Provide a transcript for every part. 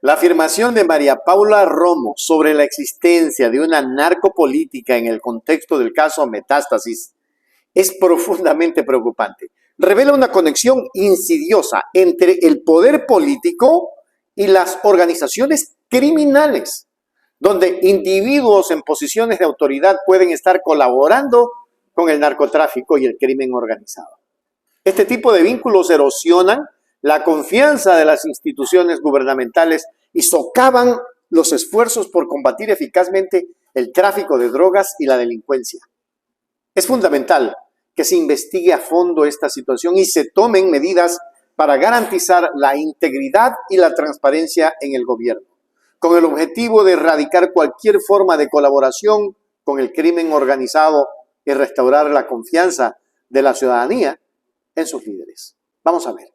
La afirmación de María Paula Romo sobre la existencia de una narcopolítica en el contexto del caso Metástasis es profundamente preocupante. Revela una conexión insidiosa entre el poder político y las organizaciones criminales, donde individuos en posiciones de autoridad pueden estar colaborando con el narcotráfico y el crimen organizado. Este tipo de vínculos erosionan la confianza de las instituciones gubernamentales y socavan los esfuerzos por combatir eficazmente el tráfico de drogas y la delincuencia. Es fundamental que se investigue a fondo esta situación y se tomen medidas para garantizar la integridad y la transparencia en el gobierno, con el objetivo de erradicar cualquier forma de colaboración con el crimen organizado y restaurar la confianza de la ciudadanía en sus líderes. Vamos a ver.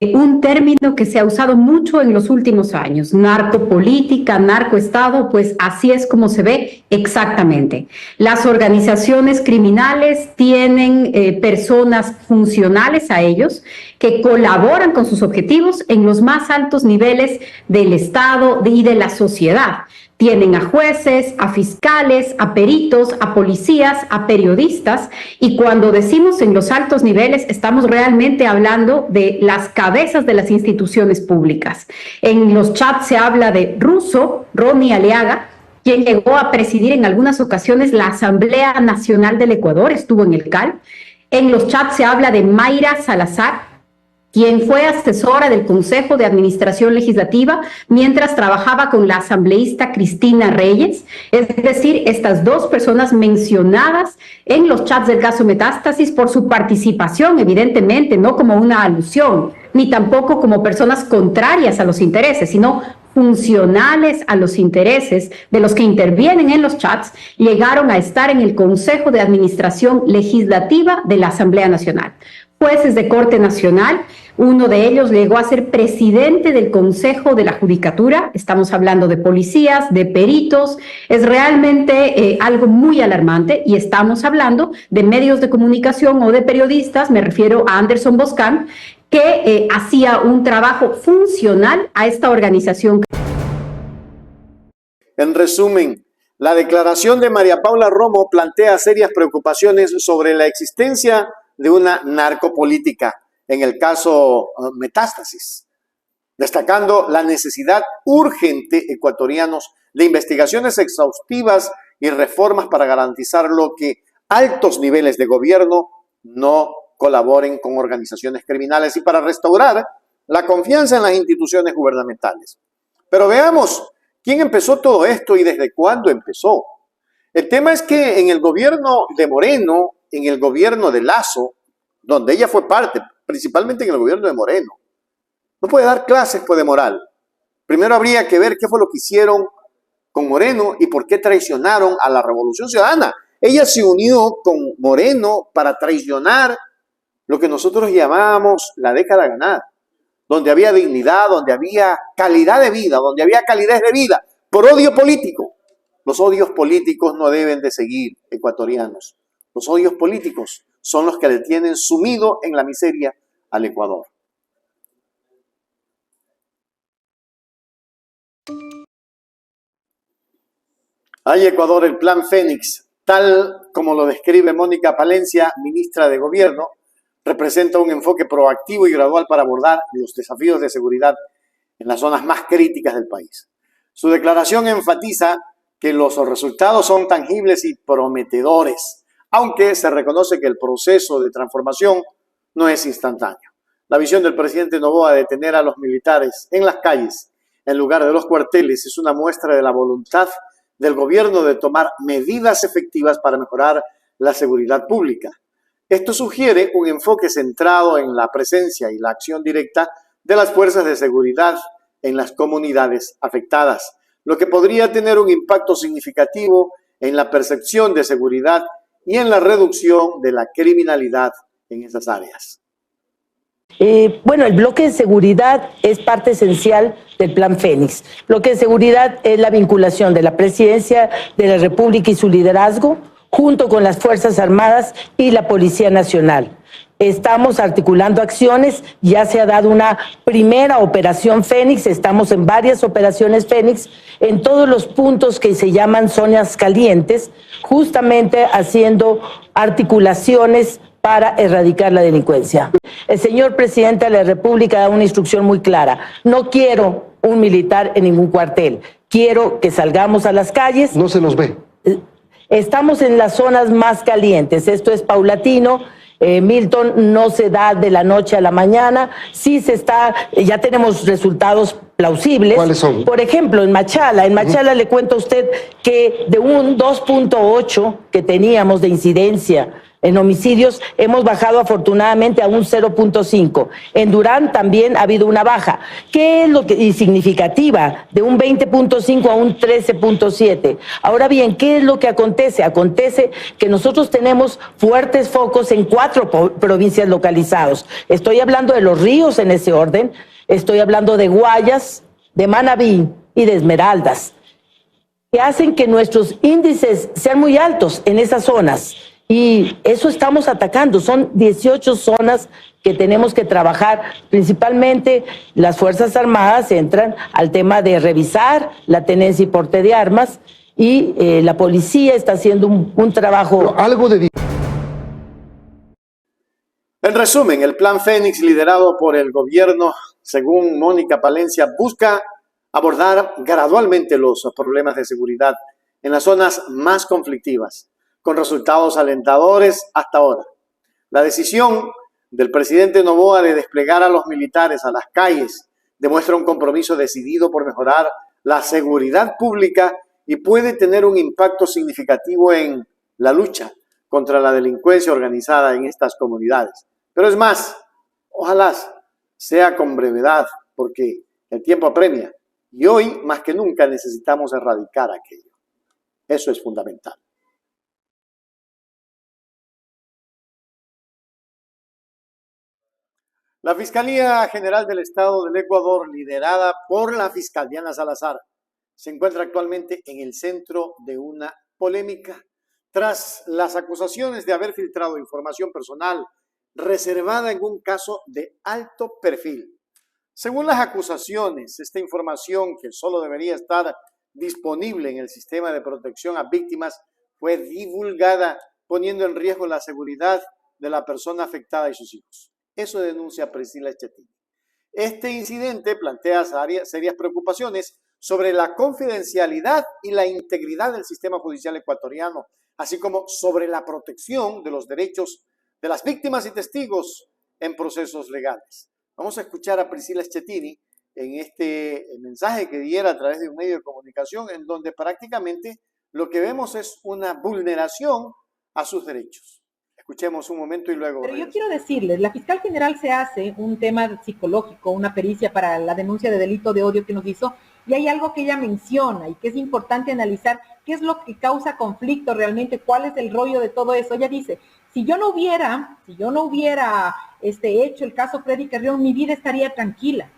Un término que se ha usado mucho en los últimos años, narcopolítica, narcoestado, pues así es como se ve exactamente. Las organizaciones criminales tienen personas funcionales a ellos que colaboran con sus objetivos en los más altos niveles del Estado y de la sociedad. Tienen a jueces, a fiscales, a peritos, a policías, a periodistas, y cuando decimos en los altos niveles estamos realmente hablando de las cabezas de las instituciones públicas. En los chats se habla de Ronnie Aliaga, quien llegó a presidir en algunas ocasiones la Asamblea Nacional del Ecuador, estuvo en el CAL. En los chats se habla de Mayra Salazar, quien fue asesora del Consejo de Administración Legislativa mientras trabajaba con la asambleísta Cristina Reyes. Es decir, estas dos personas mencionadas en los chats del caso Metástasis por su participación, evidentemente, no como una alusión, ni tampoco como personas contrarias a los intereses, sino funcionales a los intereses de los que intervienen en los chats, llegaron a estar en el Consejo de Administración Legislativa de la Asamblea Nacional. Jueces de Corte Nacional, uno de ellos llegó a ser presidente del Consejo de la Judicatura, estamos hablando de policías, de peritos, es realmente algo muy alarmante, y estamos hablando de medios de comunicación o de periodistas, me refiero a Anderson Boscan, que hacía un trabajo funcional a esta organización. En resumen, la declaración de María Paula Romo plantea serias preocupaciones sobre la existencia de una narcopolítica en el caso Metástasis, destacando la necesidad urgente, ecuatorianos, de investigaciones exhaustivas y reformas para garantizar lo que altos niveles de gobierno no colaboren con organizaciones criminales y para restaurar la confianza en las instituciones gubernamentales. Pero veamos quién empezó todo esto y desde cuándo empezó. El tema es que en el gobierno de Moreno, en el gobierno de Lasso, donde ella fue parte, principalmente en el gobierno de Moreno, no puede dar clases pues, de moral. Primero habría que ver qué fue lo que hicieron con Moreno y por qué traicionaron a la Revolución Ciudadana. Ella se unió con Moreno para traicionar lo que nosotros llamábamos la década ganada, donde había dignidad, donde había calidad de vida, donde había calidez de vida, por odio político. Los odios políticos no deben de seguir, ecuatorianos. Los odios políticos son los que le tienen sumido en la miseria al Ecuador. Hay Ecuador, el Plan Fénix, tal como lo describe Mónica Palencia, ministra de Gobierno, representa un enfoque proactivo y gradual para abordar los desafíos de seguridad en las zonas más críticas del país. Su declaración enfatiza que los resultados son tangibles y prometedores, aunque se reconoce que el proceso de transformación no es instantáneo. La visión del presidente Noboa de tener a los militares en las calles en lugar de los cuarteles es una muestra de la voluntad del gobierno de tomar medidas efectivas para mejorar la seguridad pública. Esto sugiere un enfoque centrado en la presencia y la acción directa de las fuerzas de seguridad en las comunidades afectadas, lo que podría tener un impacto significativo en la percepción de seguridad y en la reducción de la criminalidad en esas áreas. Bueno, el bloque de seguridad es parte esencial del Plan Fénix. El bloque de seguridad es la vinculación de la Presidencia de la República y su liderazgo junto con las Fuerzas Armadas y la Policía Nacional. Estamos articulando acciones, ya se ha dado una primera operación Fénix, estamos en varias operaciones Fénix, en todos los puntos que se llaman zonas calientes, justamente haciendo articulaciones para erradicar la delincuencia. El señor presidente de la República da una instrucción muy clara: no quiero un militar en ningún cuartel, quiero que salgamos a las calles. No se los ve. Estamos en las zonas más calientes, esto es paulatino. Milton, no se da de la noche a la mañana, sí se está, ya tenemos resultados plausibles. ¿Cuáles son? Por ejemplo, en Machala le cuento a usted que de un 2.8 que teníamos de incidencia en homicidios, hemos bajado afortunadamente a un 0.5. En Durán también ha habido una baja. ¿Qué es lo que y significativa? De un 20.5 a un 13.7. Ahora bien, ¿qué es lo que acontece? Acontece que nosotros tenemos fuertes focos en 4 provincias localizados. Estoy hablando de Los Ríos en ese orden, estoy hablando de Guayas, de Manabí y de Esmeraldas, que hacen que nuestros índices sean muy altos en esas zonas. Y eso estamos atacando. Son 18 zonas que tenemos que trabajar. Principalmente las Fuerzas Armadas entran al tema de revisar la tenencia y porte de armas, y la policía está haciendo un trabajo. Pero algo de... En resumen, el Plan Fénix, liderado por el gobierno, según Mónica Palencia, busca abordar gradualmente los problemas de seguridad en las zonas más conflictivas, con resultados alentadores hasta ahora. La decisión del presidente Noboa de desplegar a los militares a las calles demuestra un compromiso decidido por mejorar la seguridad pública y puede tener un impacto significativo en la lucha contra la delincuencia organizada en estas comunidades. Pero es más, ojalá sea con brevedad, porque el tiempo apremia y hoy más que nunca necesitamos erradicar aquello. Eso es fundamental. La Fiscalía General del Estado del Ecuador, liderada por la fiscal Diana Salazar, se encuentra actualmente en el centro de una polémica tras las acusaciones de haber filtrado información personal reservada en un caso de alto perfil. Según las acusaciones, esta información, que solo debería estar disponible en el sistema de protección a víctimas, fue divulgada poniendo en riesgo la seguridad de la persona afectada y sus hijos. Eso denuncia Priscila Schettini. Este incidente plantea serias preocupaciones sobre la confidencialidad y la integridad del sistema judicial ecuatoriano, así como sobre la protección de los derechos de las víctimas y testigos en procesos legales. Vamos a escuchar a Priscila Schettini en este mensaje que diera a través de un medio de comunicación, en donde prácticamente lo que vemos es una vulneración a sus derechos. Escuchemos un momento y luego... Pero yo quiero decirles, la fiscal general se hace un tema psicológico, una pericia para la denuncia de delito de odio que nos hizo, y hay algo que ella menciona y que es importante analizar, qué es lo que causa conflicto realmente, cuál es el rollo de todo eso. Ella dice, si yo no hubiera hecho el caso Freddy Carrión, mi vida estaría tranquila.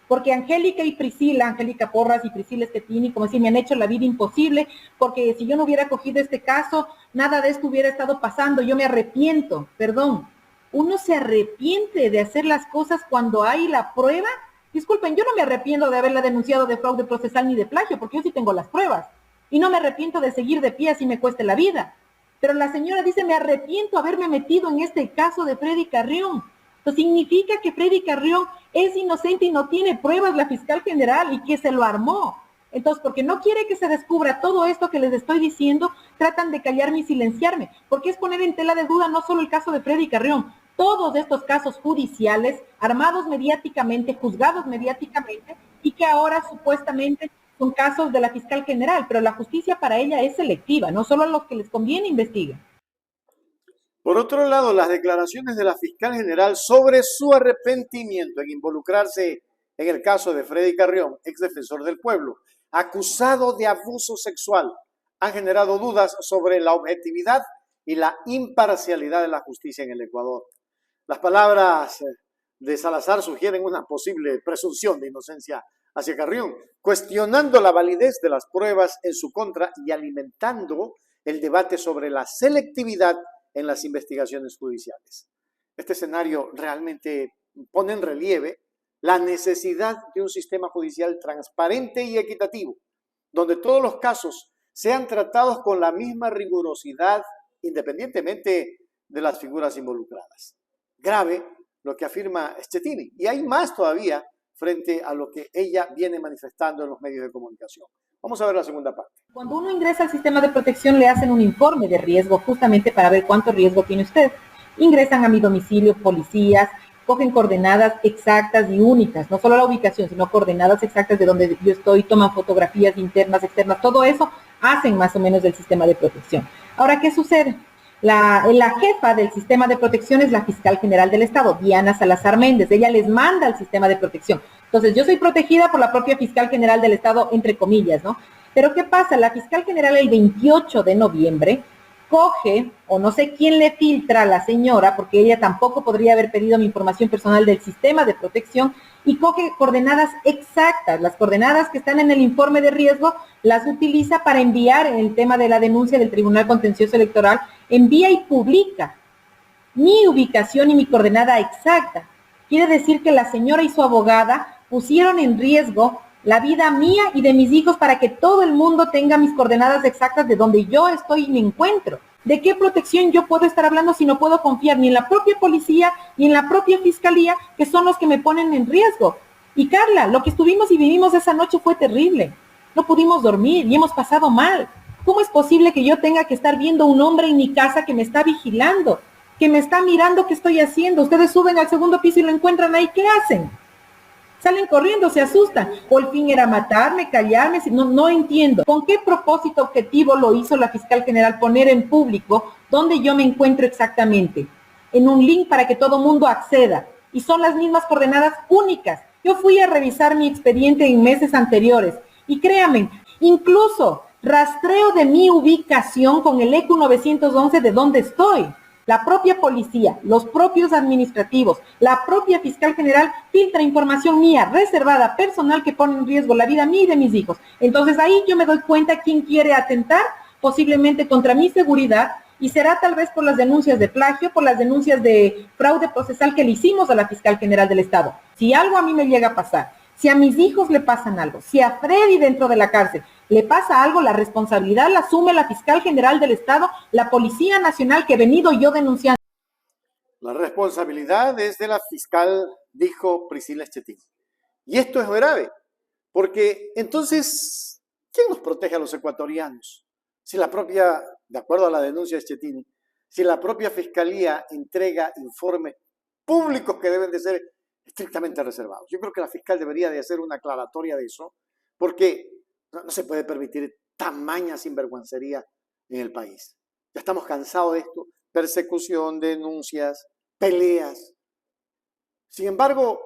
Porque Angélica y Priscila, Angélica Porras y Priscila Schettini, como decía, me han hecho la vida imposible, porque si yo no hubiera cogido este caso, nada de esto hubiera estado pasando, yo me arrepiento, perdón. Uno se arrepiente de hacer las cosas cuando hay la prueba. Disculpen, yo no me arrepiento de haberla denunciado de fraude procesal ni de plagio, porque yo sí tengo las pruebas. Y no me arrepiento de seguir de pie así me cueste la vida. Pero la señora dice, me arrepiento de haberme metido en este caso de Freddy Carrión. Eso significa que Freddy Carrión es inocente y no tiene pruebas la fiscal general y que se lo armó. Entonces, porque no quiere que se descubra todo esto que les estoy diciendo, tratan de callarme y silenciarme, porque es poner en tela de duda no solo el caso de Freddy Carrión, todos estos casos judiciales, armados mediáticamente, juzgados mediáticamente, y que ahora supuestamente son casos de la fiscal general, pero la justicia para ella es selectiva, no solo a los que les conviene investigan. Por otro lado, las declaraciones de la fiscal general sobre su arrepentimiento en involucrarse en el caso de Freddy Carrión, ex defensor del pueblo, acusado de abuso sexual, han generado dudas sobre la objetividad y la imparcialidad de la justicia en el Ecuador. Las palabras de Salazar sugieren una posible presunción de inocencia hacia Carrión, cuestionando la validez de las pruebas en su contra y alimentando el debate sobre la selectividad en las investigaciones judiciales. Este escenario realmente pone en relieve la necesidad de un sistema judicial transparente y equitativo, donde todos los casos sean tratados con la misma rigurosidad, independientemente de las figuras involucradas. Grave lo que afirma Schettini, y hay más todavía frente a lo que ella viene manifestando en los medios de comunicación. Vamos a ver la segunda parte. Cuando uno ingresa al sistema de protección, le hacen un informe de riesgo justamente para ver cuánto riesgo tiene usted. Ingresan a mi domicilio policías, cogen coordenadas exactas y únicas, no solo la ubicación, sino coordenadas exactas de donde yo estoy, toman fotografías internas, externas, todo eso hacen más o menos del sistema de protección. Ahora, ¿qué sucede? La jefa del sistema de protección es la fiscal general del Estado, Diana Salazar Méndez. Ella les manda al sistema de protección. Entonces, yo soy protegida por la propia fiscal general del Estado, entre comillas, ¿no? Pero ¿qué pasa? La fiscal general el 28 de noviembre coge, o no sé quién le filtra a la señora, porque ella tampoco podría haber pedido mi información personal del sistema de protección, y coge coordenadas exactas, las coordenadas que están en el informe de riesgo, las utiliza para enviar en el tema de la denuncia del Tribunal Contencioso Electoral, envía y publica mi ubicación y mi coordenada exacta. Quiere decir que la señora y su abogada pusieron en riesgo la vida mía y de mis hijos para que todo el mundo tenga mis coordenadas exactas de donde yo estoy y me encuentro. ¿De qué protección yo puedo estar hablando si no puedo confiar ni en la propia policía ni en la propia fiscalía, que son los que me ponen en riesgo? Y Carla, lo que estuvimos y vivimos esa noche fue terrible. No pudimos dormir y hemos pasado mal. ¿Cómo es posible que yo tenga que estar viendo un hombre en mi casa que me está vigilando, que me está mirando qué estoy haciendo? Ustedes suben al segundo piso y lo encuentran ahí, ¿qué hacen? Salen corriendo, se asustan. O el fin era matarme, callarme, no entiendo. ¿Con qué propósito objetivo lo hizo la fiscal general poner en público dónde yo me encuentro exactamente? En un link para que todo mundo acceda. Y son las mismas coordenadas únicas. Yo fui a revisar mi expediente en meses anteriores. Y créanme, incluso rastreo de mi ubicación con el ECU 911 de dónde estoy. La propia policía, los propios administrativos, la propia fiscal general filtra información mía, reservada, personal, que pone en riesgo la vida mía y de mis hijos. Entonces ahí yo me doy cuenta quién quiere atentar posiblemente contra mi seguridad, y será tal vez por las denuncias de plagio, por las denuncias de fraude procesal que le hicimos a la fiscal general del Estado. Si algo a mí me llega a pasar, si a mis hijos le pasan algo, si a Freddy dentro de la cárcel le pasa algo, la responsabilidad la asume la fiscal general del Estado, la Policía Nacional, que he venido yo denunciando. La responsabilidad es de la fiscal, dijo Priscila Schettini. Y esto es grave, porque entonces, ¿quién nos protege a los ecuatorianos? Si la propia, de acuerdo a la denuncia de Schettini, si la propia fiscalía entrega informes públicos que deben de ser estrictamente reservados. Yo creo que la fiscal debería de hacer una aclaratoria de eso, porque no se puede permitir tamaña sinvergüencería en el país. Ya estamos cansados de esto, persecución, denuncias, peleas. Sin embargo,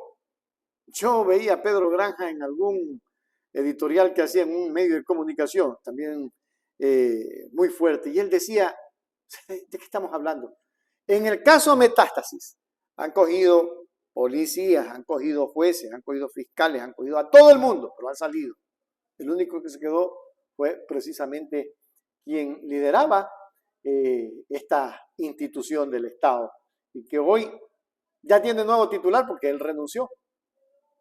yo veía a Pedro Granja en algún editorial que hacía en un medio de comunicación, también muy fuerte, y él decía, ¿de qué estamos hablando? En el caso Metástasis, han cogido policías, han cogido jueces, han cogido fiscales, han cogido a todo el mundo, pero han salido. El único que se quedó fue precisamente quien lideraba esta institución del Estado, y que hoy ya tiene nuevo titular porque él renunció.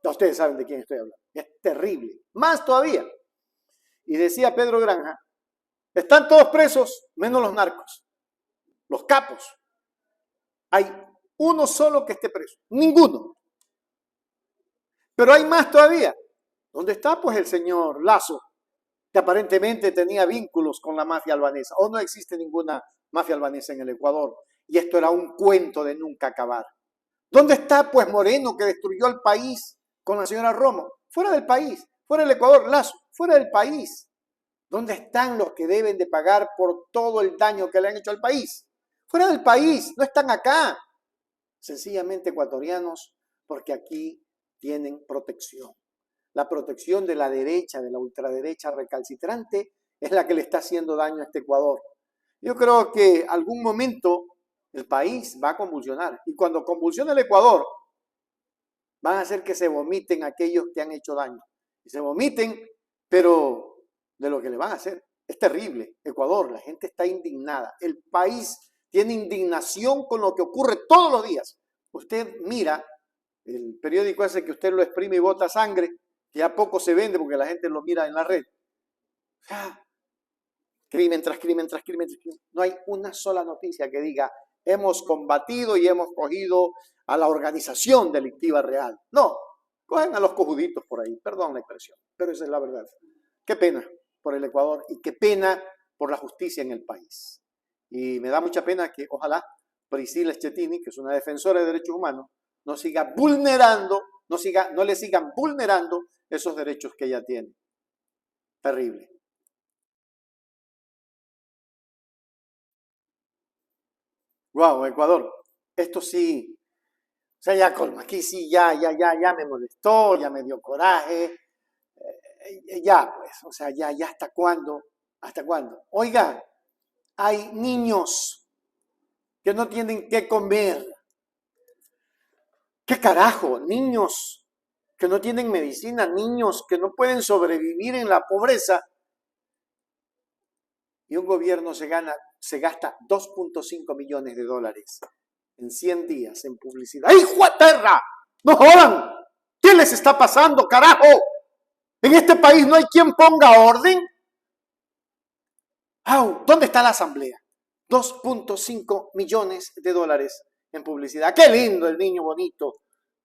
Ya ustedes saben de quién estoy hablando. Es terrible. Más todavía. Y decía Pedro Granja, están todos presos, menos los narcos, los capos. Hay uno solo que esté preso, ninguno. Pero hay más todavía. ¿Dónde está pues el señor Lazo, que aparentemente tenía vínculos con la mafia albanesa? ¿O no existe ninguna mafia albanesa en el Ecuador? Y esto era un cuento de nunca acabar. ¿Dónde está pues Moreno, que destruyó el país con la señora Romo? Fuera del país, fuera del Ecuador. Lazo, fuera del país. ¿Dónde están los que deben de pagar por todo el daño que le han hecho al país? Fuera del país, no están acá. Sencillamente ecuatorianos, porque aquí tienen protección. La protección de la derecha, de la ultraderecha recalcitrante, es la que le está haciendo daño a este Ecuador. Yo creo que algún momento el país va a convulsionar. Y cuando convulsione el Ecuador, van a hacer que se vomiten aquellos que han hecho daño. Y se vomiten, pero de lo que le van a hacer. Es terrible. Ecuador, la gente está indignada. El país tiene indignación con lo que ocurre todos los días Usted mira el periódico ese que usted lo exprime y bota sangre, que ya poco se vende porque la gente lo mira en la red. Crimen tras crimen tras crimen tras crimen. No hay una sola noticia que diga hemos combatido y hemos cogido a la organización delictiva real. No, cogen a los cojuditos por ahí, perdón la expresión, pero esa es la verdad. Qué pena por el Ecuador y qué pena por la justicia en el país. Y me da mucha pena que ojalá Priscila Schettini, que es una defensora de derechos humanos, no siga vulnerando, no le sigan vulnerando esos derechos que ella tiene. Terrible. Wow, Ecuador, esto sí, o sea, ya colma, aquí sí, ya me molestó, ya me dio coraje, ya pues, o sea, ya hasta cuándo, Oiga, hay niños que no tienen qué comer. ¿Qué carajo? Niños que no tienen medicina, niños que no pueden sobrevivir en la pobreza. Y un gobierno se gasta 2.5 millones de dólares en 100 días en publicidad. ¡Ay, hijo de perra! ¡No jodan! ¿Qué les está pasando, carajo? En este país no hay quien ponga orden. ¿Dónde está la asamblea? 2.5 millones de dólares en publicidad. ¡Qué lindo el niño bonito!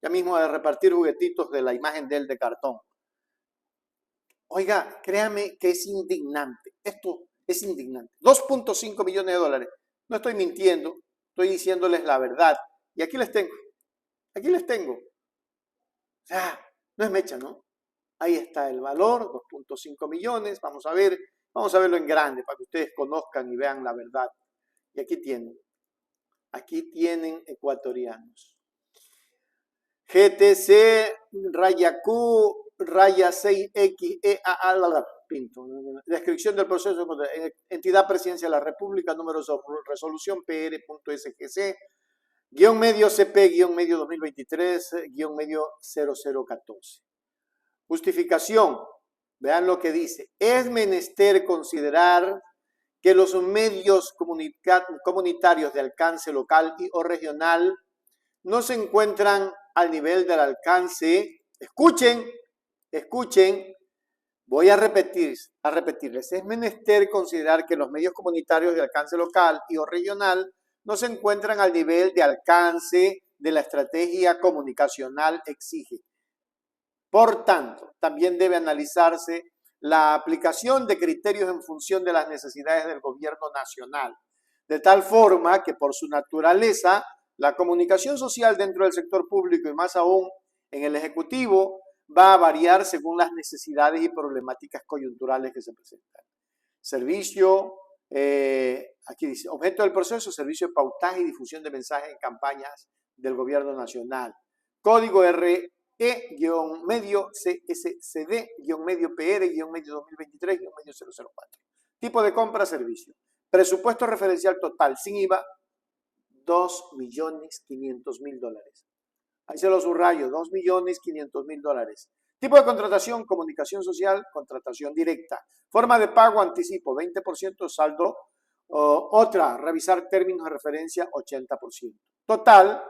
Ya mismo de repartir juguetitos de la imagen de él de cartón. Oiga, créame que es indignante. Esto es indignante. 2.5 millones de dólares. No estoy mintiendo, estoy diciéndoles la verdad. Y aquí les tengo. Aquí les tengo. O sea, no es mecha, ¿no? Ahí está el valor, 2.5 millones. Vamos a verlo en grande para que ustedes conozcan y vean la verdad. Y aquí tienen ecuatorianos. GTC, raya Q, raya 6XEA, Pinto. Descripción del proceso. Entidad Presidencia de la República, número de resolución PR.SGC, guión medio CP, guión medio 2023, guión medio 0014. Justificación. Vean lo que dice. Es menester considerar que los medios comunitarios de alcance local o regional no se encuentran al nivel del alcance. Escuchen, voy a repetirles. Es menester considerar que los medios comunitarios de alcance local y o regional no se encuentran al nivel de alcance de la estrategia comunicacional exige. Por tanto, también debe analizarse la aplicación de criterios en función de las necesidades del gobierno nacional, de tal forma que por su naturaleza la comunicación social dentro del sector público y más aún en el Ejecutivo va a variar según las necesidades y problemáticas coyunturales que se presentan. Servicio, aquí dice, objeto del proceso, servicio de pautaje y difusión de mensajes en campañas del gobierno nacional. Código RE-medio CSCD-medio PR-medio 2023-medio 004. Tipo de compra, servicio. Presupuesto referencial total sin IVA, $2.500.000. Ahí se lo subrayo, $2.500.000. Tipo de contratación, comunicación social, contratación directa. Forma de pago, anticipo, 20%, saldo. Otra, revisar términos de referencia, 80%. Total,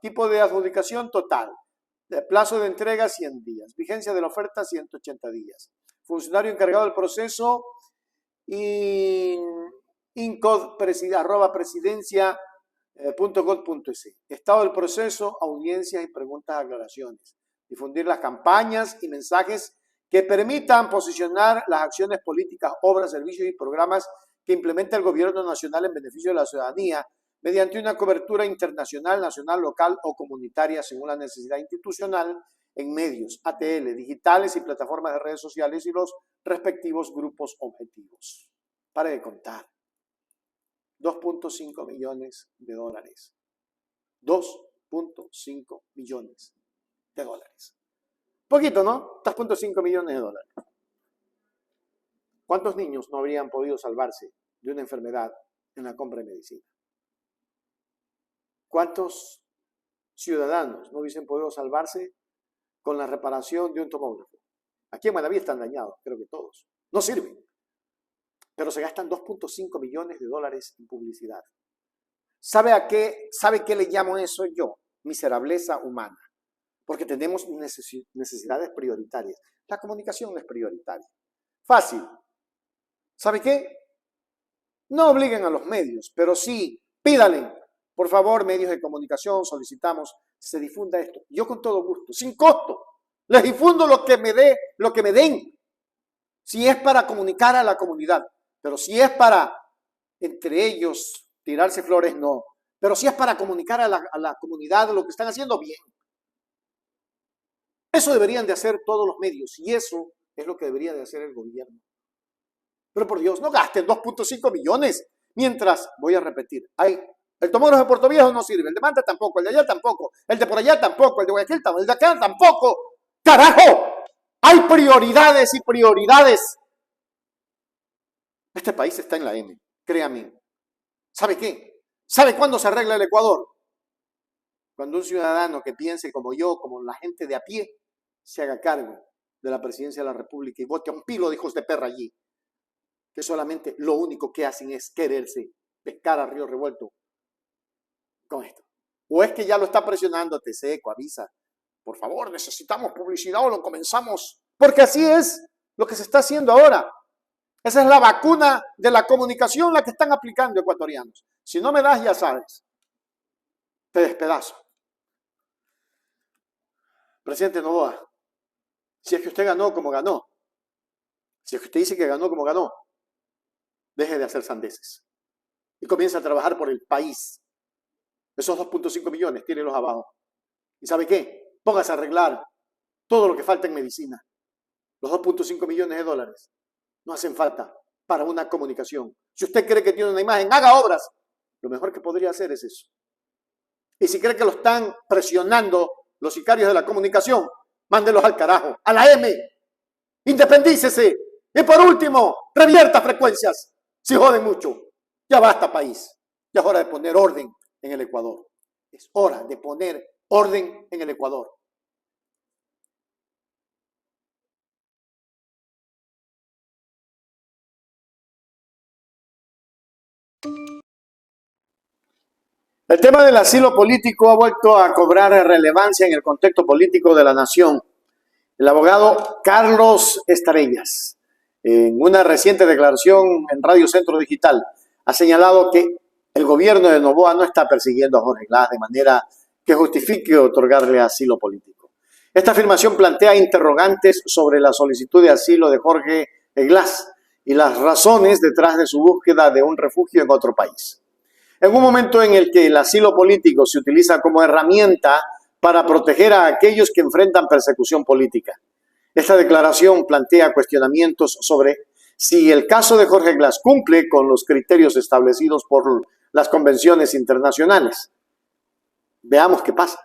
tipo de adjudicación total. De plazo de entrega, 100 días. Vigencia de la oferta, 180 días. Funcionario encargado del proceso, incod@presidencia.gov.es. Estado del proceso, audiencias y preguntas, aclaraciones. Difundir las campañas y mensajes que permitan posicionar las acciones políticas, obras, servicios y programas que implementa el gobierno nacional en beneficio de la ciudadanía mediante una cobertura internacional, nacional, local o comunitaria según la necesidad institucional en medios, ATL, digitales y plataformas de redes sociales y los respectivos grupos objetivos. Pare de contar. 2.5 millones de dólares. 2.5 millones de dólares. Poquito, ¿no? 2.5 millones de dólares. ¿Cuántos niños no habrían podido salvarse de una enfermedad en la compra de medicina? ¿Cuántos ciudadanos no hubiesen podido salvarse con la reparación de un tomógrafo? Aquí en Manaví están dañados, creo que todos. No sirven. Pero se gastan 2.5 millones de dólares en publicidad. ¿Sabe qué le llamo eso yo? Miserableza humana. Porque tenemos necesidades prioritarias. La comunicación no es prioritaria. Fácil. ¿Sabe qué? No obliguen a los medios, pero sí, pídalen. Por favor, medios de comunicación, solicitamos, se difunda esto. Yo con todo gusto, sin costo, les difundo lo que me den. Si es para comunicar a la comunidad, pero si es para, entre ellos, tirarse flores, no. Pero si es para comunicar a la comunidad lo que están haciendo, bien. Eso deberían de hacer todos los medios y eso es lo que debería de hacer el gobierno. Pero por Dios, no gasten 2.5 millones. Mientras, voy a repetir, el tomógrafo de Puerto Viejo no sirve, el de Manta tampoco, el de allá tampoco, el de por allá tampoco, el de Guayaquil tampoco, el de acá tampoco. ¡Carajo! Hay prioridades y prioridades. Este país está en la M, créame. ¿Sabe qué? ¿Sabe cuándo se arregla el Ecuador? Cuando un ciudadano que piense como yo, como la gente de a pie, se haga cargo de la presidencia de la República y vote a un pilo de hijos de perra allí, que solamente lo único que hacen es quererse pescar a río revuelto con esto. O es que ya lo está presionando, te seco, avisa. Por favor, necesitamos publicidad o lo comenzamos. Porque así es lo que se está haciendo ahora. Esa es la vacuna de la comunicación la que están aplicando ecuatorianos. Si no me das, ya sabes, te despedazo. Presidente Noboa, si es que usted ganó como ganó, si es que usted dice que ganó como ganó, deje de hacer sandeces y comienza a trabajar por el país. Esos 2.5 millones, tírelos abajo. ¿Y sabe qué? Póngase a arreglar todo lo que falta en medicina. Los 2.5 millones de dólares no hacen falta para una comunicación. Si usted cree que tiene una imagen, haga obras. Lo mejor que podría hacer es eso. Y si cree que lo están presionando los sicarios de la comunicación, mándelos al carajo, a la M. Independícese. Y por último, revierta frecuencias. Si joden mucho. Ya basta, país. Ya es hora de poner orden en el Ecuador. Es hora de poner orden en el Ecuador. El tema del asilo político ha vuelto a cobrar relevancia en el contexto político de la nación. El abogado Carlos Estarellas, en una reciente declaración en Radio Centro Digital, ha señalado que el gobierno de Noboa no está persiguiendo a Jorge Glass de manera que justifique otorgarle asilo político. Esta afirmación plantea interrogantes sobre la solicitud de asilo de Jorge Glass y las razones detrás de su búsqueda de un refugio en otro país. En un momento en el que el asilo político se utiliza como herramienta para proteger a aquellos que enfrentan persecución política. Esta declaración plantea cuestionamientos sobre si el caso de Jorge Glass cumple con los criterios establecidos por las convenciones internacionales. Veamos qué pasa.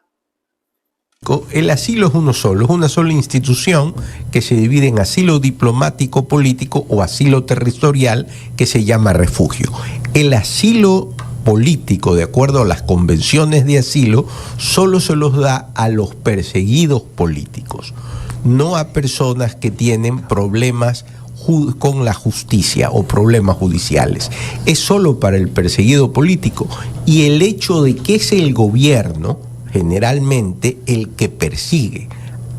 El asilo es uno solo, es una sola institución que se divide en asilo diplomático político o asilo territorial que se llama refugio. El asilo político, de acuerdo a las convenciones de asilo, solo se los da a los perseguidos políticos, no a personas que tienen problemas con la justicia o problemas judiciales. Es solo para el perseguido político, y el hecho de que es el gobierno generalmente el que persigue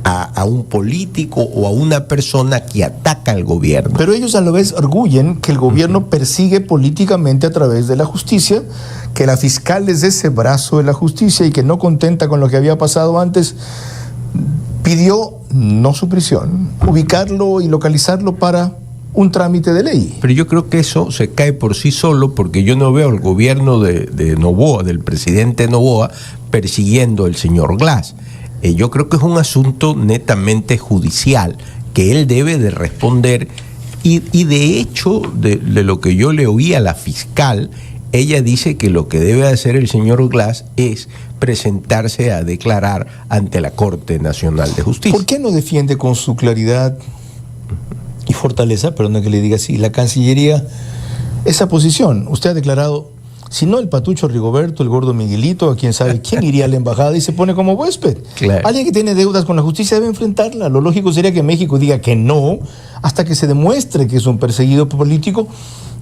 a un político o a una persona que ataca al gobierno. Pero ellos a la vez arguyen que el gobierno persigue políticamente a través de la justicia, que la fiscal es ese brazo de la justicia y que no contenta con lo que había pasado antes, pidió no su prisión, ubicarlo y localizarlo para un trámite de ley. Pero yo creo que eso se cae por sí solo, porque yo no veo al gobierno de Noboa, del presidente Noboa, persiguiendo al señor Glass. Yo creo que es un asunto netamente judicial que él debe de responder, y de hecho, de lo que yo le oí a la fiscal, ella dice que lo que debe hacer el señor Glass es presentarse a declarar ante la Corte Nacional de Justicia. ¿Por qué no defiende con su claridad y fortaleza, perdón que le diga así, la Cancillería esa posición? Usted ha declarado, si no el Patucho Rigoberto, el gordo Miguelito, a quién sabe quién iría a la embajada y se pone como huésped. Claro. Alguien que tiene deudas con la justicia debe enfrentarla. Lo lógico sería que México diga que no hasta que se demuestre que es un perseguido político,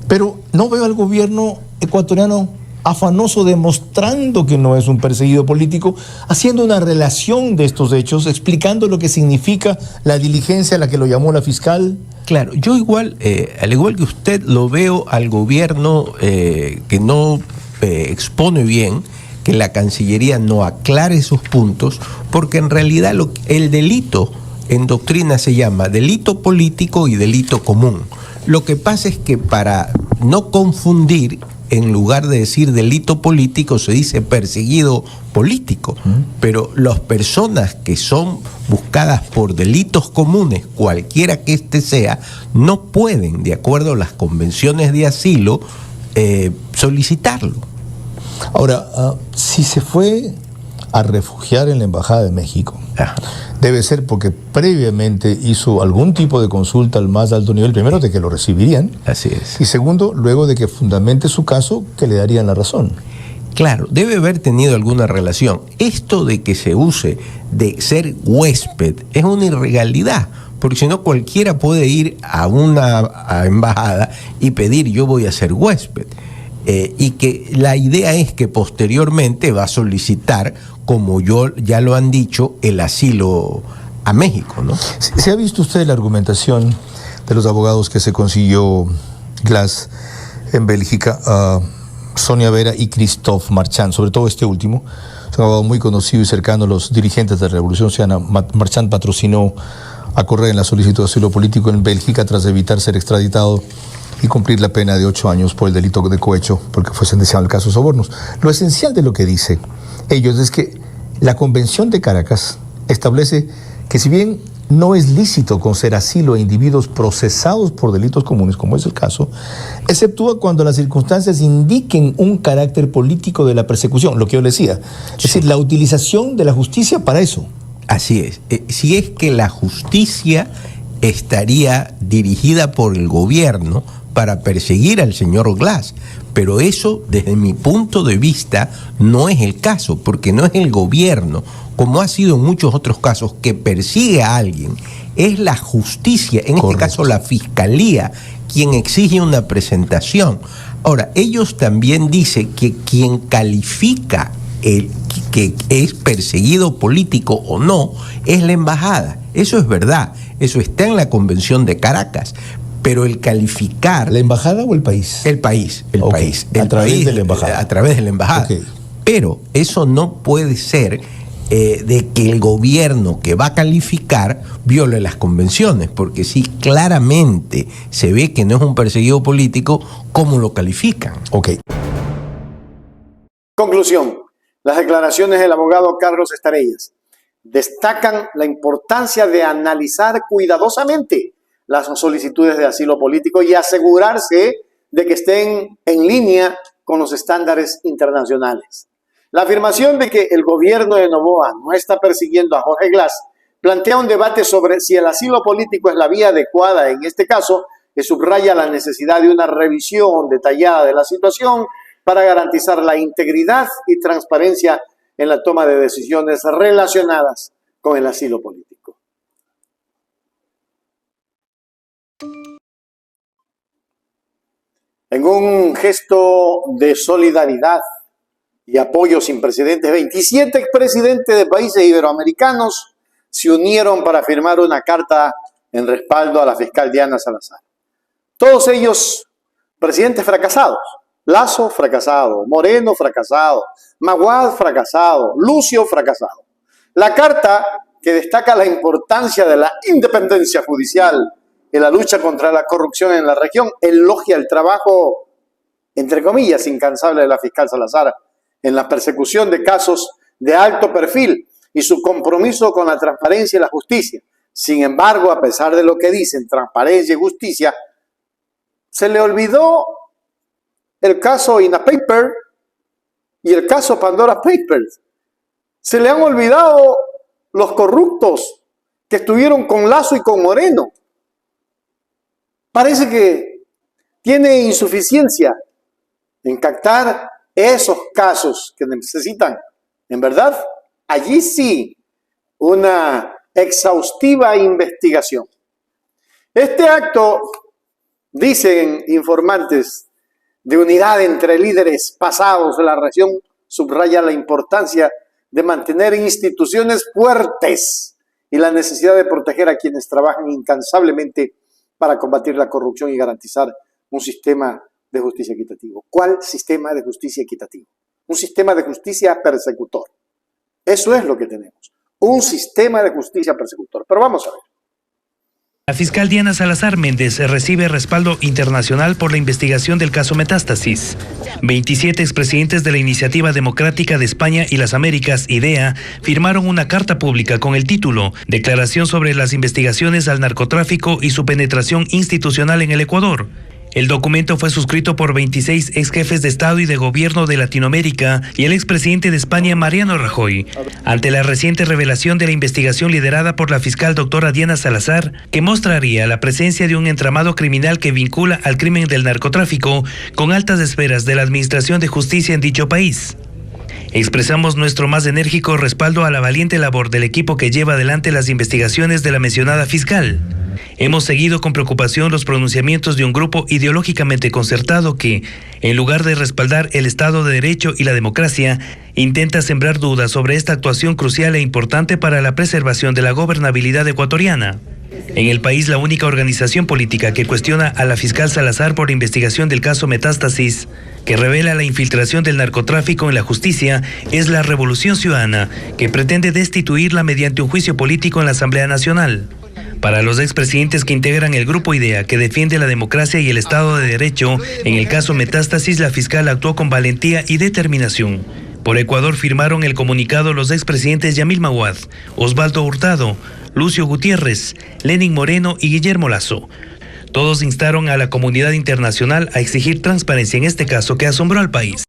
pero no veo al gobierno ecuatoriano afanoso demostrando que no es un perseguido político, haciendo una relación de estos hechos, explicando lo que significa la diligencia a la que lo llamó la fiscal. Claro, yo igual, al igual que usted, lo veo al gobierno que no expone bien, que la Cancillería no aclare esos puntos, porque en realidad el delito en doctrina se llama delito político y delito común. Lo que pasa es que para no confundir, en lugar de decir delito político, se dice perseguido político. Pero las personas que son buscadas por delitos comunes, cualquiera que éste sea, no pueden, de acuerdo a las convenciones de asilo, solicitarlo. Ahora, si se fue a refugiar en la Embajada de México, debe ser porque previamente hizo algún tipo de consulta al más alto nivel, primero de que lo recibirían, así es, y segundo, luego de que fundamente su caso, que le darían la razón. Claro, debe haber tenido alguna relación. Esto de que se use de ser huésped es una irrealidad, porque si no cualquiera puede ir a una embajada y pedir yo voy a ser huésped. Y que la idea es que posteriormente va a solicitar, como ya lo han dicho, el asilo a México, ¿no? ¿Se ha visto usted la argumentación de los abogados que se consiguió Glass en Bélgica, Sonia Vera y Christophe Marchand, sobre todo este último? Es un abogado muy conocido y cercano a los dirigentes de la Revolución Ciudadana. Marchand patrocinó a Correa en la solicitud de asilo político en Bélgica tras evitar ser extraditado y cumplir la pena de 8 años por el delito de cohecho, porque fue sentenciado en el caso de sobornos. Lo esencial de lo que dice ellos es que la Convención de Caracas establece que si bien no es lícito conceder asilo a individuos procesados por delitos comunes, como es el caso, exceptúa cuando las circunstancias indiquen un carácter político de la persecución, lo que yo le decía. Es decir, la utilización de la justicia para eso. Así es. Si es que la justicia estaría dirigida por el gobierno para perseguir al señor Glass, pero eso, desde mi punto de vista, no es el caso, porque no es el gobierno, como ha sido en muchos otros casos, que persigue a alguien, es la justicia, en este caso la fiscalía, quien exige una presentación. Ahora, ellos también dicen que quien califica que es perseguido político o no es la embajada. Eso es verdad, eso está en la Convención de Caracas. Pero el calificar... ¿La embajada o el país? El país. A través de la embajada. A través de la embajada. Okay. Pero eso no puede ser de que el gobierno que va a calificar viole las convenciones, porque si claramente se ve que no es un perseguido político, ¿cómo lo califican? Ok. Conclusión. Las declaraciones del abogado Carlos Estarellas destacan la importancia de analizar cuidadosamente las solicitudes de asilo político y asegurarse de que estén en línea con los estándares internacionales. La afirmación de que el gobierno de Noboa no está persiguiendo a Jorge Glass plantea un debate sobre si el asilo político es la vía adecuada en este caso, que subraya la necesidad de una revisión detallada de la situación para garantizar la integridad y transparencia en la toma de decisiones relacionadas con el asilo político. En un gesto de solidaridad y apoyo sin precedentes, 27 expresidentes de países iberoamericanos se unieron para firmar una carta en respaldo a la fiscal Diana Salazar. Todos ellos presidentes fracasados. Lasso fracasado, Moreno fracasado, Maguad fracasado, Lucio fracasado. La carta, que destaca la importancia de la independencia judicial en la lucha contra la corrupción en la región, elogia el trabajo, entre comillas, incansable de la fiscal Salazar en la persecución de casos de alto perfil y su compromiso con la transparencia y la justicia. Sin embargo, a pesar de lo que dicen transparencia y justicia, se le olvidó el caso INAPAPER y el caso Pandora Papers. Se le han olvidado los corruptos que estuvieron con Lasso y con Moreno. Parece que tiene insuficiencia en captar esos casos que necesitan, en verdad, allí sí, una exhaustiva investigación. Este acto, dicen informantes de unidad entre líderes pasados de la región subraya la importancia de mantener instituciones fuertes y la necesidad de proteger a quienes trabajan incansablemente para combatir la corrupción y garantizar un sistema de justicia equitativo. ¿Cuál sistema de justicia equitativo? Un sistema de justicia persecutor. Eso es lo que tenemos. Un sistema de justicia persecutor. Pero vamos a ver. La fiscal Diana Salazar Méndez recibe respaldo internacional por la investigación del caso Metástasis. 27 expresidentes de la Iniciativa Democrática de España y las Américas, IDEA, firmaron una carta pública con el título Declaración sobre las investigaciones al narcotráfico y su penetración institucional en el Ecuador. El documento fue suscrito por 26 ex jefes de Estado y de Gobierno de Latinoamérica y el expresidente de España, Mariano Rajoy, ante la reciente revelación de la investigación liderada por la fiscal doctora Diana Salazar, que mostraría la presencia de un entramado criminal que vincula al crimen del narcotráfico con altas esferas de la Administración de Justicia en dicho país. Expresamos nuestro más enérgico respaldo a la valiente labor del equipo que lleva adelante las investigaciones de la mencionada fiscal. Hemos seguido con preocupación los pronunciamientos de un grupo ideológicamente concertado que, en lugar de respaldar el Estado de Derecho y la democracia, intenta sembrar dudas sobre esta actuación crucial e importante para la preservación de la gobernabilidad ecuatoriana. En el país, la única organización política que cuestiona a la fiscal Salazar por investigación del caso Metástasis, que revela la infiltración del narcotráfico en la justicia, es la Revolución Ciudadana, que pretende destituirla mediante un juicio político en la Asamblea Nacional. Para los expresidentes que integran el grupo IDEA, que defiende la democracia y el Estado de Derecho, en el caso Metástasis, la fiscal actuó con valentía y determinación. Por Ecuador firmaron el comunicado los expresidentes Yamil Maguad, Osvaldo Hurtado, Lucio Gutiérrez, Lenín Moreno y Guillermo Lasso. Todos instaron a la comunidad internacional a exigir transparencia en este caso que asombró al país.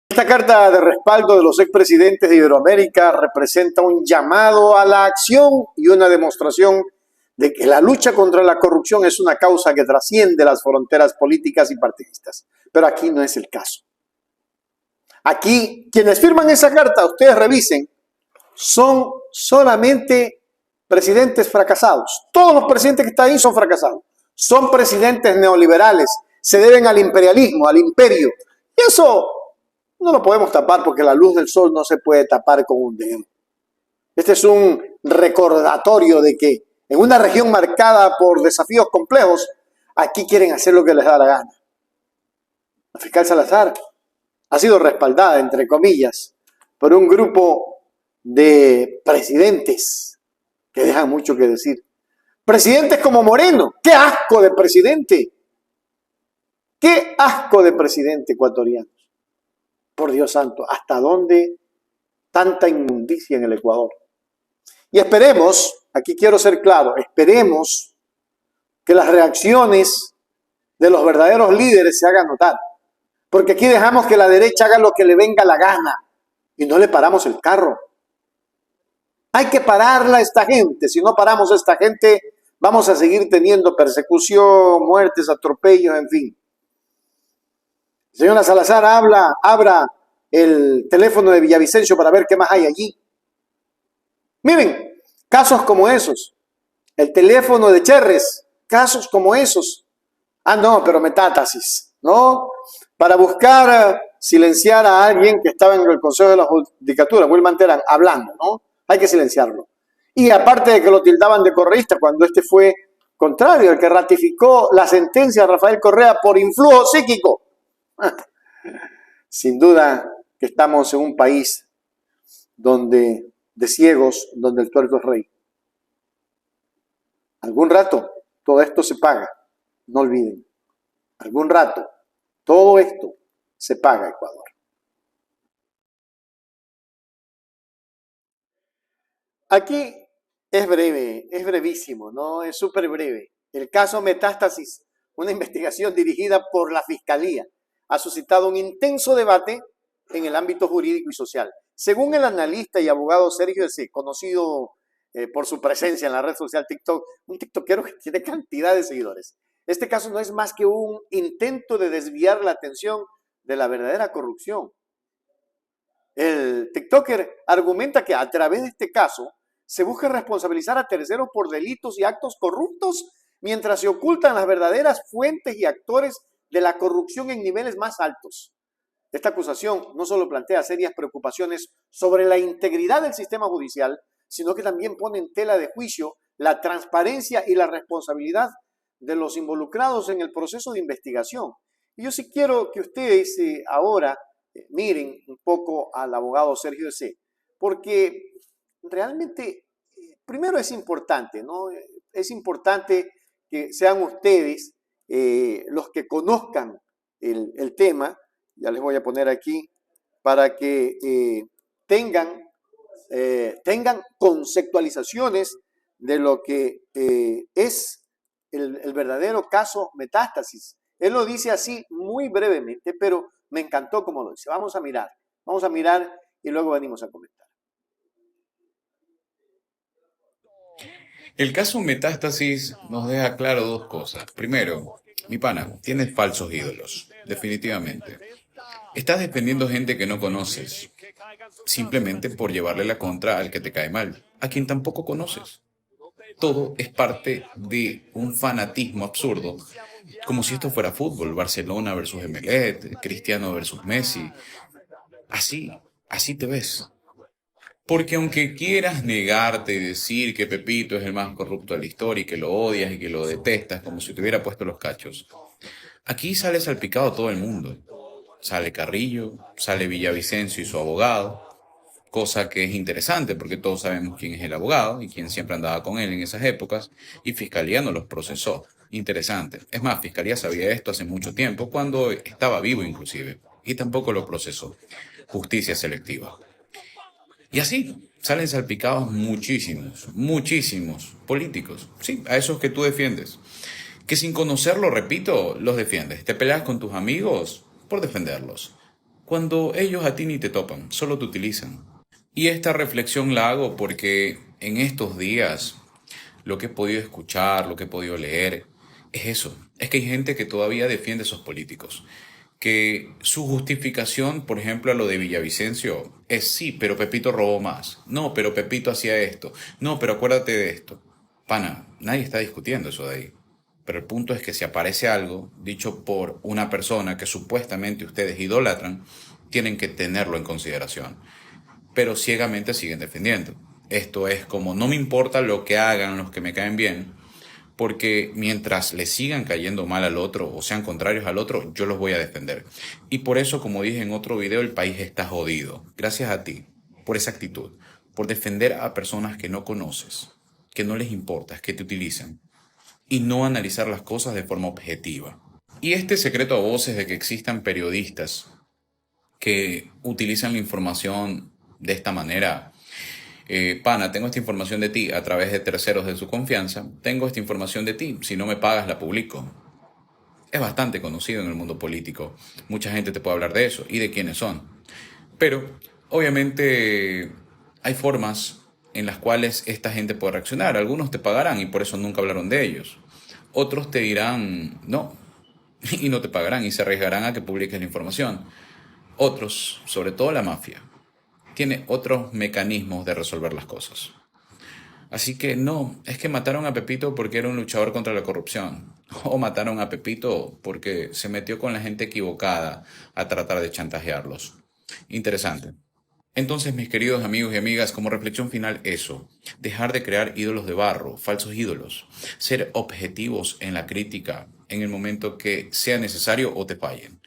Esta carta de respaldo de los expresidentes de Iberoamérica representa un llamado a la acción y una demostración de que la lucha contra la corrupción es una causa que trasciende las fronteras políticas y partidistas. Pero aquí no es el caso. Aquí, quienes firman esa carta, ustedes revisen, son solamente presidentes fracasados. Todos los presidentes que están ahí son fracasados. Son presidentes neoliberales, se deben al imperialismo, al imperio. Y eso no lo podemos tapar porque la luz del sol no se puede tapar con un dedo. Este es un recordatorio de que en una región marcada por desafíos complejos, aquí quieren hacer lo que les da la gana. La fiscal Salazar ha sido respaldada, entre comillas, por un grupo de presidentes que dejan mucho que decir. Presidentes como Moreno. ¡Qué asco de presidente! ¡Qué asco de presidente ecuatoriano! Por Dios santo, ¿hasta dónde tanta inmundicia en el Ecuador? Y esperemos, aquí quiero ser claro, esperemos que las reacciones de los verdaderos líderes se hagan notar. Porque aquí dejamos que la derecha haga lo que le venga la gana y no le paramos el carro. Hay que pararla a esta gente. Si no paramos a esta gente, vamos a seguir teniendo persecución, muertes, atropellos, en fin. Señora Salazar, abra el teléfono de Villavicencio para ver qué más hay allí. Miren, casos como esos. El teléfono de Cherres, casos como esos. Ah, no, pero Metástasis, ¿no? Para buscar silenciar a alguien que estaba en el Consejo de la Judicatura, Wilman Terán, hablando, ¿no? Hay que silenciarlo. Y aparte de que lo tildaban de correísta, cuando este fue contrario, el que ratificó la sentencia de Rafael Correa por influjo psíquico. Sin duda que estamos en un país donde de ciegos, donde el tuerto es rey. Algún rato todo esto se paga, no olviden. Algún rato todo esto se paga, Ecuador. Aquí es breve, es brevísimo, ¿no? Es súper breve. El caso Metástasis, una investigación dirigida por la Fiscalía, ha suscitado un intenso debate en el ámbito jurídico y social. Según el analista y abogado Sergio S., conocido por su presencia en la red social TikTok, un tiktokero que tiene cantidad de seguidores, este caso no es más que un intento de desviar la atención de la verdadera corrupción. El tiktoker argumenta que a través de este caso se busca responsabilizar a terceros por delitos y actos corruptos mientras se ocultan las verdaderas fuentes y actores de la corrupción en niveles más altos. Esta acusación no solo plantea serias preocupaciones sobre la integridad del sistema judicial, sino que también pone en tela de juicio la transparencia y la responsabilidad de los involucrados en el proceso de investigación. Y yo sí quiero que ustedes ahora miren un poco al abogado Sergio C., porque realmente, primero es importante, ¿no? Es importante que sean ustedes los que conozcan el tema. Ya les voy a poner aquí para que tengan conceptualizaciones de lo que es el verdadero caso Metástasis. Él lo dice así muy brevemente, pero me encantó como lo dice. Vamos a mirar y luego venimos a comentar. El caso Metástasis nos deja claro dos cosas. Primero, mi pana, tienes falsos ídolos, definitivamente. Estás defendiendo gente que no conoces, simplemente por llevarle la contra al que te cae mal, a quien tampoco conoces. Todo es parte de un fanatismo absurdo, como si esto fuera fútbol, Barcelona versus Emelec, Cristiano versus Messi. Así te ves. Porque aunque quieras negarte y decir que Pepito es el más corrupto de la historia y que lo odias y que lo detestas como si te hubiera puesto los cachos, aquí sale salpicado todo el mundo. Sale Carrillo, sale Villavicencio y su abogado, cosa que es interesante porque todos sabemos quién es el abogado y quién siempre andaba con él en esas épocas, y Fiscalía no los procesó. Interesante. Es más, Fiscalía sabía esto hace mucho tiempo, cuando estaba vivo inclusive, y tampoco lo procesó. Justicia selectiva. Y así salen salpicados muchísimos políticos, sí, a esos que tú defiendes, que sin conocerlo, repito, los defiendes. Te peleas con tus amigos por defenderlos, cuando ellos a ti ni te topan, solo te utilizan. Y esta reflexión la hago porque en estos días lo que he podido escuchar, lo que he podido leer, es eso. Es que hay gente que todavía defiende a esos políticos. Que su justificación, por ejemplo, a lo de Villavicencio, es sí, pero Pepito robó más. No, pero Pepito hacía esto. No, pero acuérdate de esto. Pana, nadie está discutiendo eso de ahí. Pero el punto es que si aparece algo dicho por una persona que supuestamente ustedes idolatran, tienen que tenerlo en consideración. Pero ciegamente siguen defendiendo. Esto es como, no me importa lo que hagan los que me caen bien, porque mientras le sigan cayendo mal al otro o sean contrarios al otro, yo los voy a defender. Y por eso, como dije en otro video, el país está jodido. Gracias a ti, por esa actitud, por defender a personas que no conoces, que no les importa, que te utilizan, y no analizar las cosas de forma objetiva. Y este secreto a voces de que existan periodistas que utilizan la información de esta manera. Pana, tengo esta información de ti a través de terceros de su confianza. Tengo esta información de ti, si no me pagas la publico. Es bastante conocido en el mundo político. Mucha gente te puede hablar de eso y de quiénes son. Pero, obviamente, hay formas en las cuales esta gente puede reaccionar. Algunos te pagarán y por eso nunca hablaron de ellos. Otros te dirán no y no te pagarán y se arriesgarán a que publiques la información. Otros, sobre todo la mafia, tiene otros mecanismos de resolver las cosas. Así que no, es que mataron a Pepito porque era un luchador contra la corrupción. O mataron a Pepito porque se metió con la gente equivocada a tratar de chantajearlos. Interesante. Entonces, mis queridos amigos y amigas, como reflexión final eso, dejar de crear ídolos de barro, falsos ídolos, ser objetivos en la crítica en el momento que sea necesario o te fallen.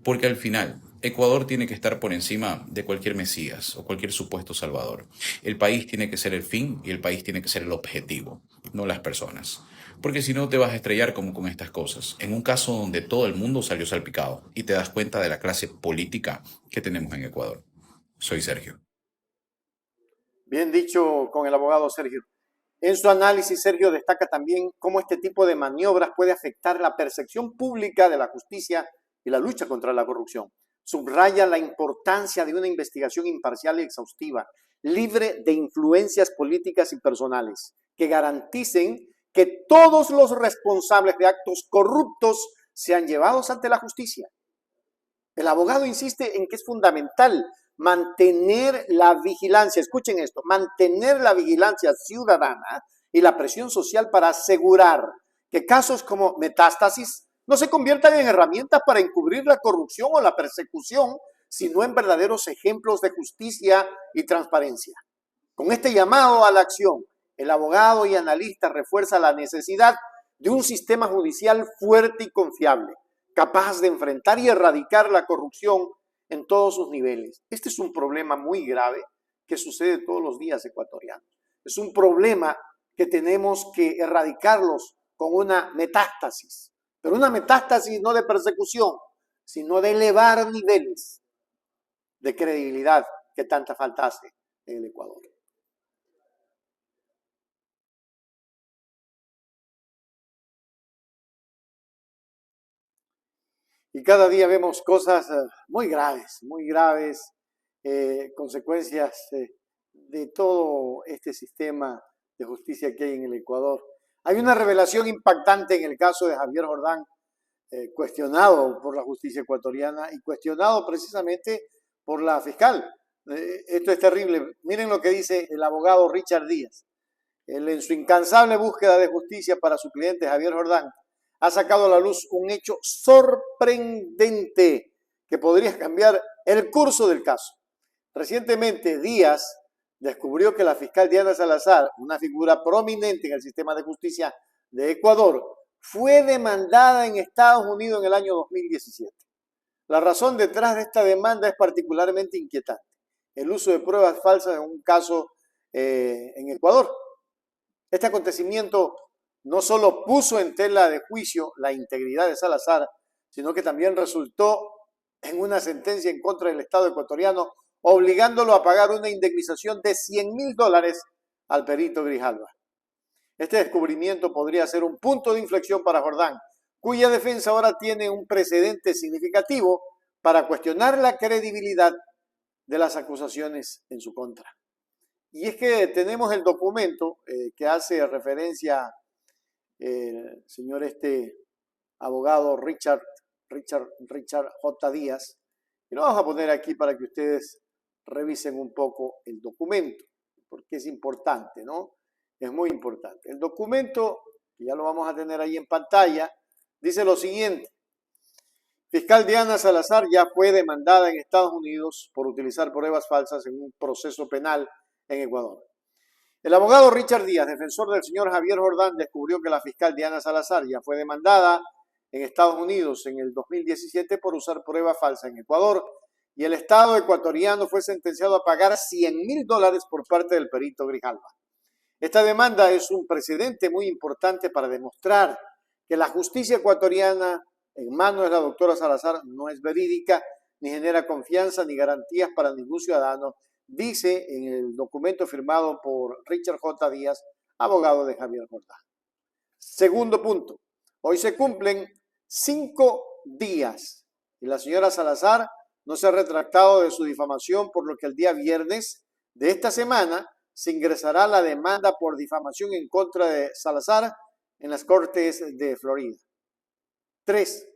Porque al final, Ecuador tiene que estar por encima de cualquier mesías o cualquier supuesto salvador. El país tiene que ser el fin y el país tiene que ser el objetivo, no las personas. Porque si no te vas a estrellar como con estas cosas, en un caso donde todo el mundo salió salpicado y te das cuenta de la clase política que tenemos en Ecuador. Soy Sergio. Bien dicho con el abogado Sergio. En su análisis, Sergio destaca también cómo este tipo de maniobras puede afectar la percepción pública de la justicia y la lucha contra la corrupción. Subraya la importancia de una investigación imparcial y exhaustiva, libre de influencias políticas y personales, que garanticen que todos los responsables de actos corruptos sean llevados ante la justicia. El abogado insiste en que es fundamental mantener la vigilancia, escuchen esto, mantener la vigilancia ciudadana y la presión social para asegurar que casos como Metástasis no se conviertan en herramientas para encubrir la corrupción o la persecución, sino en verdaderos ejemplos de justicia y transparencia. Con este llamado a la acción, el abogado y analista refuerza la necesidad de un sistema judicial fuerte y confiable, capaz de enfrentar y erradicar la corrupción en todos sus niveles. Este es un problema muy grave que sucede todos los días ecuatorianos. Es un problema que tenemos que erradicarlos con una metástasis, pero una metástasis no de persecución, sino de elevar niveles de credibilidad que tanta falta hace en el Ecuador. Y cada día vemos cosas muy graves, consecuencias de todo este sistema de justicia que hay en el Ecuador. Hay una revelación impactante en el caso de Javier Jordán, cuestionado por la justicia ecuatoriana y cuestionado precisamente por la fiscal. Esto es terrible. Miren lo que dice el abogado Richard Díaz. Él, en su incansable búsqueda de justicia para su cliente Javier Jordán, ha sacado a la luz un hecho sorprendente que podría cambiar el curso del caso. Recientemente, Díaz descubrió que la fiscal Diana Salazar, una figura prominente en el sistema de justicia de Ecuador, fue demandada en Estados Unidos en el año 2017. La razón detrás de esta demanda es particularmente inquietante: el uso de pruebas falsas en un caso en Ecuador. Este acontecimiento no solo puso en tela de juicio la integridad de Salazar, sino que también resultó en una sentencia en contra del Estado ecuatoriano, obligándolo a pagar una indemnización de $100.000 al perito Grijalva. Este descubrimiento podría ser un punto de inflexión para Jordán, cuya defensa ahora tiene un precedente significativo para cuestionar la credibilidad de las acusaciones en su contra. Y es que tenemos el documento que hace referencia el señor abogado Richard J. Díaz, y lo vamos a poner aquí para que ustedes revisen un poco el documento, porque es importante, ¿no? Es muy importante. El documento, que ya lo vamos a tener ahí en pantalla, dice lo siguiente: fiscal Diana Salazar ya fue demandada en Estados Unidos por utilizar pruebas falsas en un proceso penal en Ecuador. El abogado Richard Díaz, defensor del señor Javier Jordán, descubrió que la fiscal Diana Salazar ya fue demandada en Estados Unidos en el 2017 por usar pruebas falsas en Ecuador, y el Estado ecuatoriano fue sentenciado a pagar $100.000 por parte del perito Grijalva. Esta demanda es un precedente muy importante para demostrar que la justicia ecuatoriana en manos de la doctora Salazar no es verídica, ni genera confianza ni garantías para ningún ciudadano, dice en el documento firmado por Richard J. Díaz, abogado de Javier Jordán. Segundo punto: hoy se cumplen 5 días y la señora Salazar no se ha retractado de su difamación, por lo que el día viernes de esta semana se ingresará la demanda por difamación en contra de Salazar en las Cortes de Florida. 3.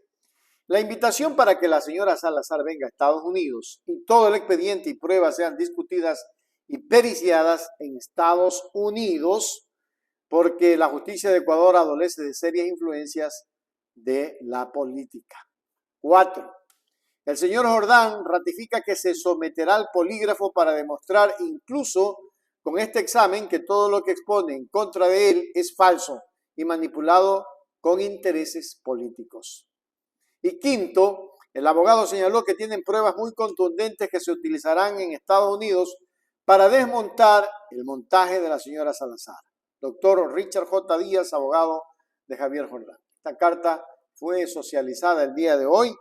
La invitación para que la señora Salazar venga a Estados Unidos y todo el expediente y pruebas sean discutidas y periciadas en Estados Unidos, porque la justicia de Ecuador adolece de serias influencias de la política. 4. El señor Jordán ratifica que se someterá al polígrafo para demostrar, incluso con este examen, que todo lo que expone en contra de él es falso y manipulado con intereses políticos. Y quinto, el abogado señaló que tienen pruebas muy contundentes que se utilizarán en Estados Unidos para desmontar el montaje de la señora Salazar. Doctor Richard J. Díaz, abogado de Javier Jordán. Esta carta fue socializada el día de hoy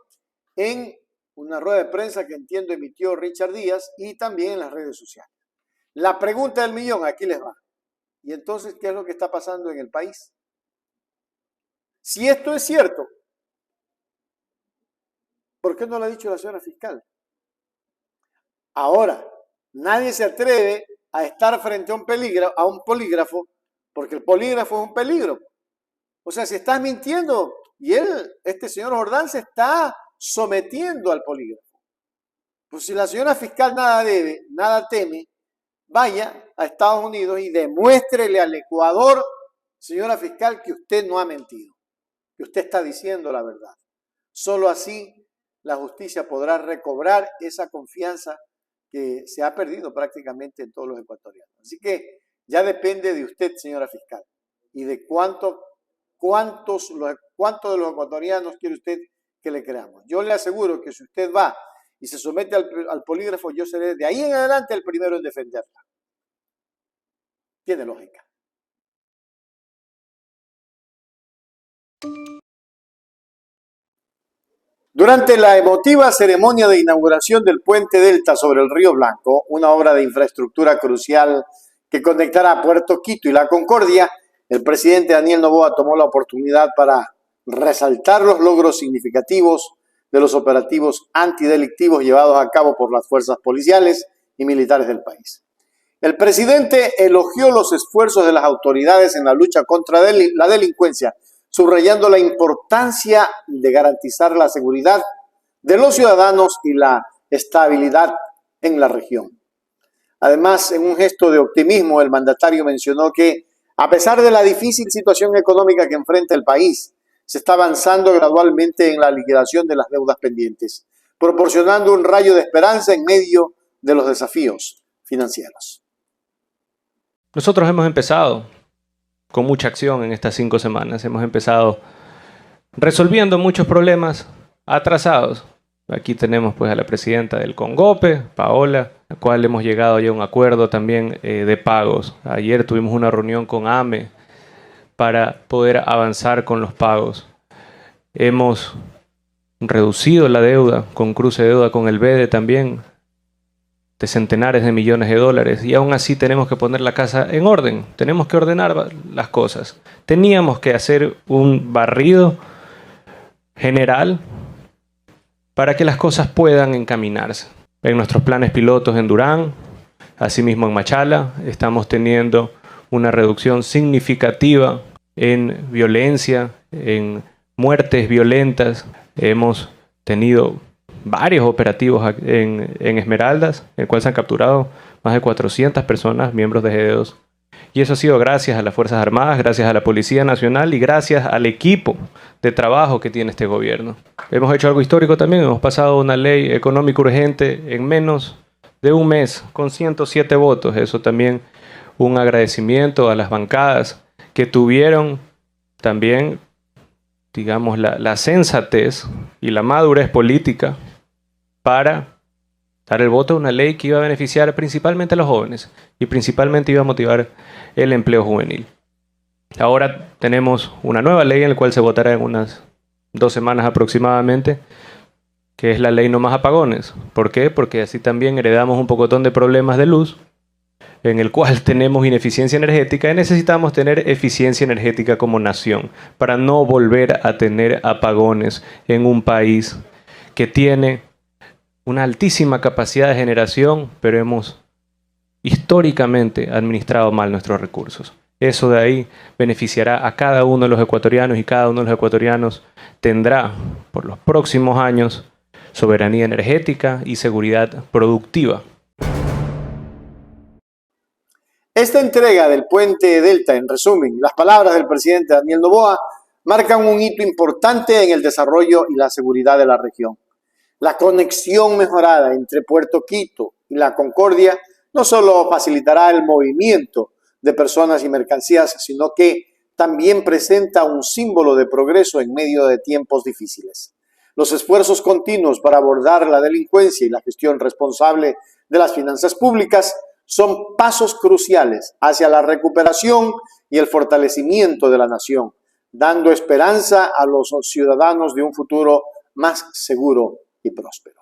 en una rueda de prensa que entiendo emitió Richard Díaz y también en las redes sociales. La pregunta del millón, aquí les va. ¿Y entonces qué es lo que está pasando en el país? Si esto es cierto, ¿por qué no lo ha dicho la señora fiscal? Ahora, nadie se atreve a estar frente a un polígrafo, porque el polígrafo es un peligro. O sea, si estás mintiendo, y este señor Jordán se está sometiendo al polígrafo. Pues si la señora fiscal nada debe, nada teme, vaya a Estados Unidos y demuéstrele al Ecuador, señora fiscal, que usted no ha mentido. que usted está diciendo la verdad. Solo así la justicia podrá recobrar esa confianza que se ha perdido prácticamente en todos los ecuatorianos. Así que ya depende de usted, señora fiscal, y de cuánto de los ecuatorianos quiere usted que le creamos. Yo le aseguro que si usted va y se somete al polígrafo, yo seré de ahí en adelante el primero en defenderla. Tiene lógica. Durante la emotiva ceremonia de inauguración del Puente Delta sobre el Río Blanco, una obra de infraestructura crucial que conectará Puerto Quito y La Concordia, el presidente Daniel Noboa tomó la oportunidad para resaltar los logros significativos de los operativos antidelictivos llevados a cabo por las fuerzas policiales y militares del país. El presidente elogió los esfuerzos de las autoridades en la lucha contra la delincuencia, subrayando la importancia de garantizar la seguridad de los ciudadanos y la estabilidad en la región. Además, en un gesto de optimismo, el mandatario mencionó que, a pesar de la difícil situación económica que enfrenta el país, se está avanzando gradualmente en la liquidación de las deudas pendientes, proporcionando un rayo de esperanza en medio de los desafíos financieros. Nosotros hemos empezado con mucha acción en estas 5 semanas. Hemos empezado resolviendo muchos problemas atrasados. Aquí tenemos pues a la presidenta del CONGOPE, Paola, la cual hemos llegado ya a un acuerdo también de pagos. Ayer tuvimos una reunión con AME para poder avanzar con los pagos. Hemos reducido la deuda con cruce de deuda con el BEDE también, de centenares de millones de dólares, y aún así tenemos que poner la casa en orden, tenemos que ordenar las cosas. Teníamos que hacer un barrido general para que las cosas puedan encaminarse. En nuestros planes pilotos en Durán, asimismo en Machala, estamos teniendo una reducción significativa en violencia, en muertes violentas. Hemos tenido varios operativos en Esmeraldas, en el cual se han capturado más de 400 personas, miembros de G2. Y eso ha sido gracias a las Fuerzas Armadas, gracias a la Policía Nacional y gracias al equipo de trabajo que tiene este gobierno. Hemos hecho algo histórico también, hemos pasado una ley económica urgente en menos de un mes, con 107 votos. Eso también un agradecimiento a las bancadas que tuvieron también, digamos, la sensatez y la madurez política para dar el voto a una ley que iba a beneficiar principalmente a los jóvenes y principalmente iba a motivar el empleo juvenil. Ahora tenemos una nueva ley en la cual se votará en unas 2 semanas aproximadamente, que es la ley No Más Apagones. ¿Por qué? Porque así también heredamos un pocotón de problemas de luz, en el cual tenemos ineficiencia energética y necesitamos tener eficiencia energética como nación para no volver a tener apagones en un país que tiene una altísima capacidad de generación, pero hemos históricamente administrado mal nuestros recursos. Eso de ahí beneficiará a cada uno de los ecuatorianos y cada uno de los ecuatorianos tendrá por los próximos años soberanía energética y seguridad productiva. Esta entrega del Puente Delta, en resumen, las palabras del presidente Daniel Noboa, marcan un hito importante en el desarrollo y la seguridad de la región. La conexión mejorada entre Puerto Quito y La Concordia no solo facilitará el movimiento de personas y mercancías, sino que también presenta un símbolo de progreso en medio de tiempos difíciles. Los esfuerzos continuos para abordar la delincuencia y la gestión responsable de las finanzas públicas son pasos cruciales hacia la recuperación y el fortalecimiento de la nación, dando esperanza a los ciudadanos de un futuro más seguro y próspero.